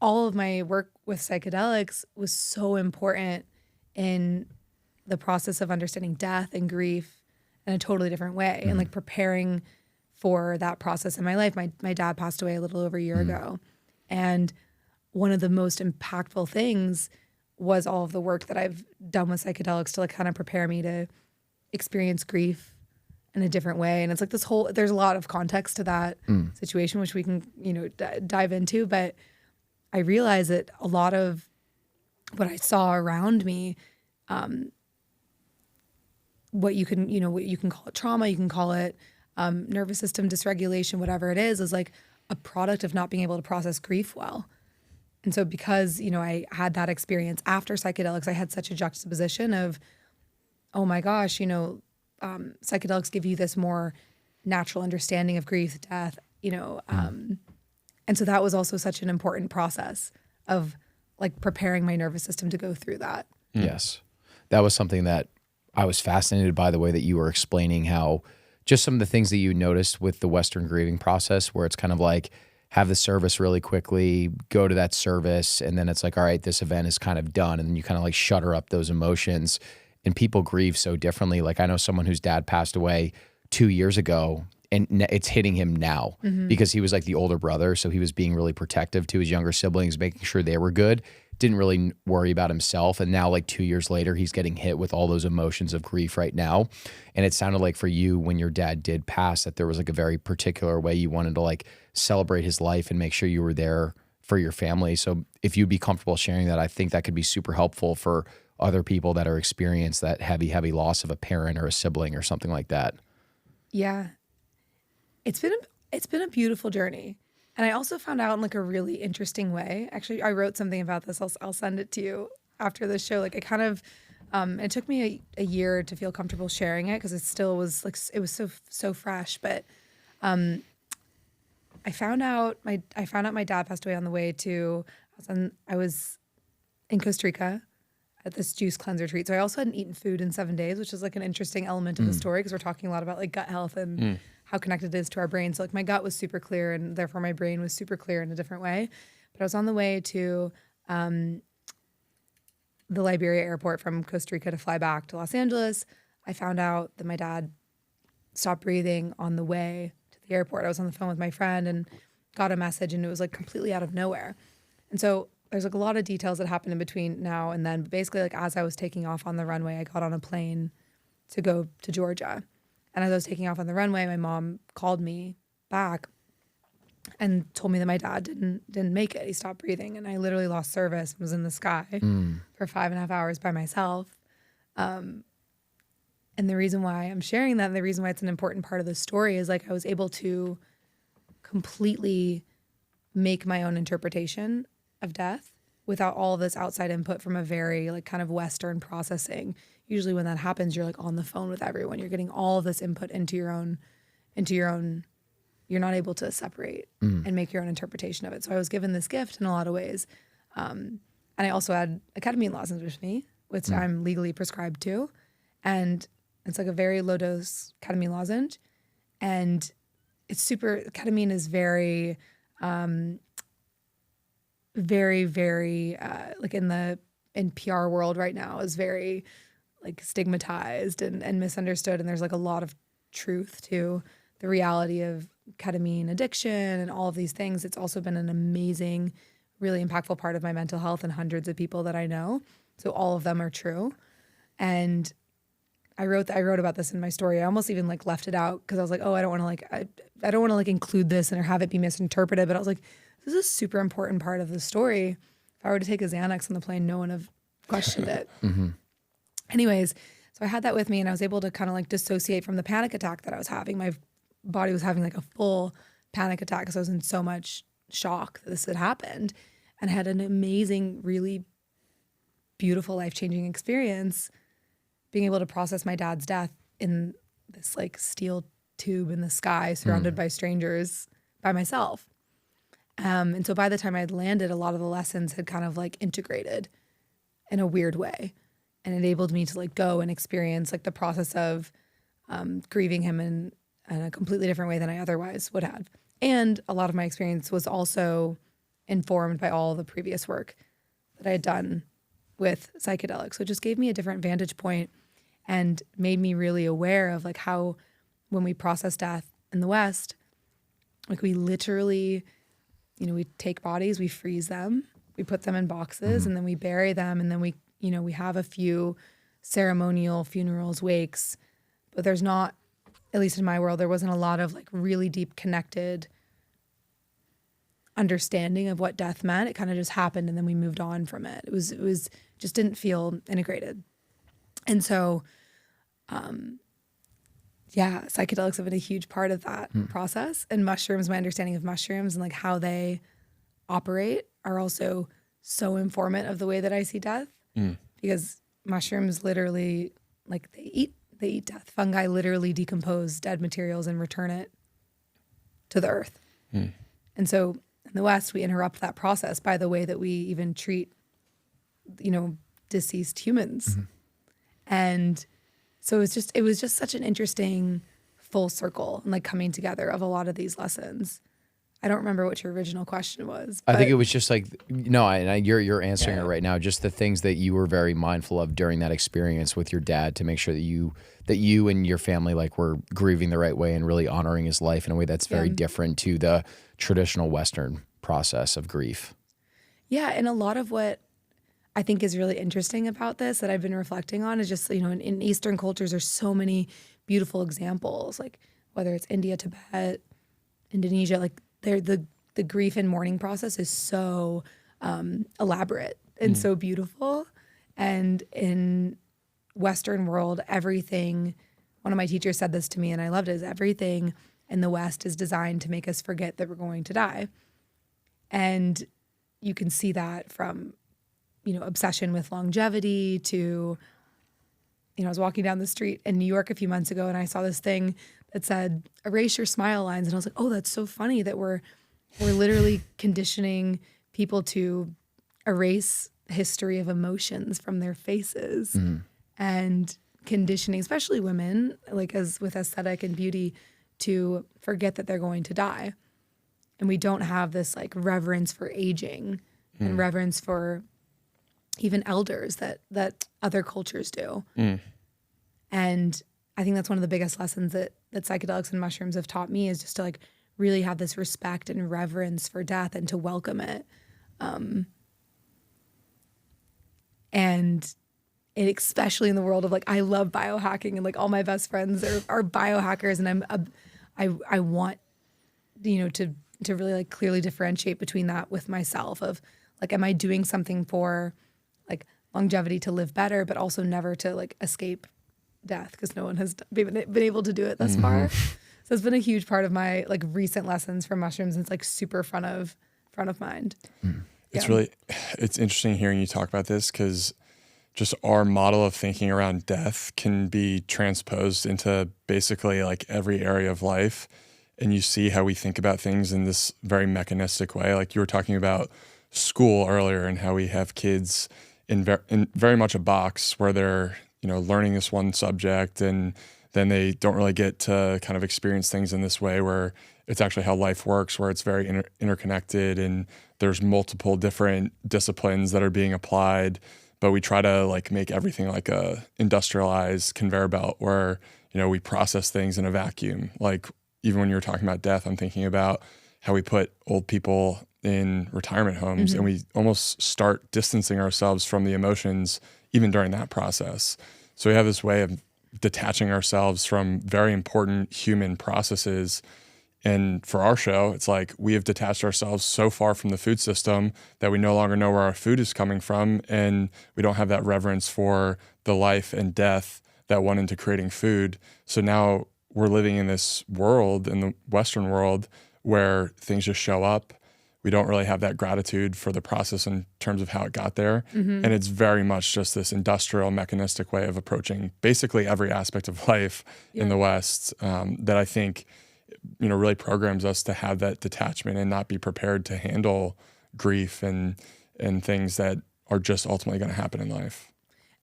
all of my work with psychedelics was so important in the process of understanding death and grief in a totally different way, and like preparing for that process in my life. My dad passed away a little over a year ago, and one of the most impactful things was all of the work that I've done with psychedelics to like kind of prepare me to experience grief in a different way. And it's like there's a lot of context to that situation, which we can, dive into. But I realized that a lot of what I saw around me, what you can call it trauma, you can call it nervous system dysregulation, whatever it is like a product of not being able to process grief well. And so because, I had that experience after psychedelics, I had such a juxtaposition of, oh my gosh, psychedelics give you this more natural understanding of grief, death, and so that was also such an important process of like preparing my nervous system to go through that. Yes. That was something that I was fascinated by, the way that you were explaining how just some of the things that you noticed with the Western grieving process, where it's kind of like have the service really quickly, go to that service, and then it's like, all right, this event is kind of done. And then you kind of like shutter up those emotions, and people grieve so differently. Like I know someone whose dad passed away 2 years ago, and it's hitting him now because he was like the older brother. So he was being really protective to his younger siblings, making sure they were good. Didn't really worry about himself. And now like 2 years later, he's getting hit with all those emotions of grief right now. And it sounded like for you, when your dad did pass, that there was like a very particular way you wanted to like celebrate his life and make sure you were there for your family. So if you'd be comfortable sharing that, I think that could be super helpful for other people that are experiencing that heavy, heavy loss of a parent or a sibling or something like that. Yeah. It's been a beautiful journey. And I also found out in like a really interesting way. Actually, I wrote something about this. I'll send it to you after the show. Like I kind of, it took me a year to feel comfortable sharing it because it still was like, it was so fresh. But I found out my dad passed away on the way to, I was in Costa Rica at this juice cleanse retreat. So I also hadn't eaten food in 7 days, which is like an interesting element of the story because we're talking a lot about like gut health and how connected it is to our brain. So like my gut was super clear and therefore my brain was super clear in a different way. But I was on the way to the Liberia airport from Costa Rica to fly back to Los Angeles. I found out that my dad stopped breathing on the way to the airport. I was on the phone with my friend and got a message, and it was like completely out of nowhere. And so there's like a lot of details that happened in between now and then. But basically, like as I was taking off on the runway, I got on a plane to go to Georgia. And as I was taking off on the runway, my mom called me back and told me that my dad didn't make it. He stopped breathing, and I literally lost service and was in the sky for 5.5 hours by myself. And the reason why I'm sharing that, and the reason why it's an important part of the story, is like I was able to completely make my own interpretation of death without all of this outside input from a very like kind of Western processing. Usually when that happens, you're like on the phone with everyone. You're getting all of this input into your own, you're not able to separate and make your own interpretation of it. So I was given this gift in a lot of ways. And I also had a ketamine lozenge with me, which I'm legally prescribed to. And it's like a very low dose ketamine lozenge. And it's ketamine is very, very, like in PR world right now is very like stigmatized and misunderstood. And there's like a lot of truth to the reality of ketamine addiction and all of these things. It's also been an amazing, really impactful part of my mental health and hundreds of people that I know. So all of them are true. And I wrote about this in my story. I almost even like left it out because I was like, oh, I don't want to like, I don't want to like include this and or have it be misinterpreted. But I was like, this is a super important part of the story. If I were to take a Xanax on the plane, no one would have questioned it. Anyways, so I had that with me, and I was able to kind of like dissociate from the panic attack that I was having. My body was having like a full panic attack because I was in so much shock that this had happened, and I had an amazing, really beautiful, life-changing experience being able to process my dad's death in this like steel tube in the sky surrounded by strangers by myself. And so by the time I'd landed, a lot of the lessons had kind of like integrated in a weird way and enabled me to like go and experience like the process of grieving him in a completely different way than I otherwise would have. And a lot of my experience was also informed by all the previous work that I had done with psychedelics. So it just gave me a different vantage point and made me really aware of like how when we process death in the West, like we literally, we take bodies, we freeze them, we put them in boxes, and then we bury them, and then we have a few ceremonial funerals, wakes, but there's not, at least in my world, there wasn't a lot of like really deep connected understanding of what death meant. It kind of just happened and then we moved on from it. It was just didn't feel integrated. And so, psychedelics have been a huge part of that process. And mushrooms, my understanding of mushrooms and like how they operate are also so informative of the way that I see death. Because mushrooms literally, like they eat death. Fungi literally decompose dead materials and return it to the earth. And so in the West, we interrupt that process by the way that we even treat, deceased humans. And so it was just such an interesting full circle and like coming together of a lot of these lessons. I don't remember what your original question was. I think it was just like, you're answering it right now. Just the things that you were very mindful of during that experience with your dad to make sure that you and your family like were grieving the right way and really honoring his life in a way that's very different to the traditional Western process of grief. Yeah, and a lot of what I think is really interesting about this that I've been reflecting on is just, in Eastern cultures, there's so many beautiful examples, like whether it's India, Tibet, Indonesia, like the grief and mourning process is so elaborate and so beautiful. And in Western world, everything, one of my teachers said this to me and I loved it, is everything in the West is designed to make us forget that we're going to die. And you can see that from, obsession with longevity to, I was walking down the street in New York a few months ago and I saw this thing that said, erase your smile lines. And I was like, oh, that's so funny that we're literally conditioning people to erase history of emotions from their faces and conditioning, especially women, like as with aesthetic and beauty, to forget that they're going to die. And we don't have this like reverence for aging and reverence for even elders that other cultures do. And I think that's one of the biggest lessons that psychedelics and mushrooms have taught me, is just to like really have this respect and reverence for death and to welcome it. And especially in the world of like, I love biohacking and like all my best friends are biohackers, and I want, to really like clearly differentiate between that with myself of like, am I doing something for like longevity to live better, but also never to like escape death, because no one has been able to do it thus far. So it's been a huge part of my like recent lessons from mushrooms, and it's like super front of mind. It's interesting hearing you talk about this, because just our model of thinking around death can be transposed into basically like every area of life. And you see how we think about things in this very mechanistic way. Like you were talking about school earlier and how we have kids in very much a box where they're, learning this one subject, and then they don't really get to kind of experience things in this way where it's actually how life works, where it's very interconnected and there's multiple different disciplines that are being applied. But we try to like make everything like a industrialized conveyor belt where, we process things in a vacuum. Like even when you're talking about death, I'm thinking about how we put old people in retirement homes and we almost start distancing ourselves from the emotions even during that process. So we have this way of detaching ourselves from very important human processes. And for our show, it's like we have detached ourselves so far from the food system that we no longer know where our food is coming from, and we don't have that reverence for the life and death that went into creating food. So now we're living in this world, in the Western world, where things just show up. We don't really have that gratitude for the process in terms of how it got there. And it's very much just this industrial, mechanistic way of approaching basically every aspect of life in the West that I think, really programs us to have that detachment and not be prepared to handle grief and things that are just ultimately going to happen in life.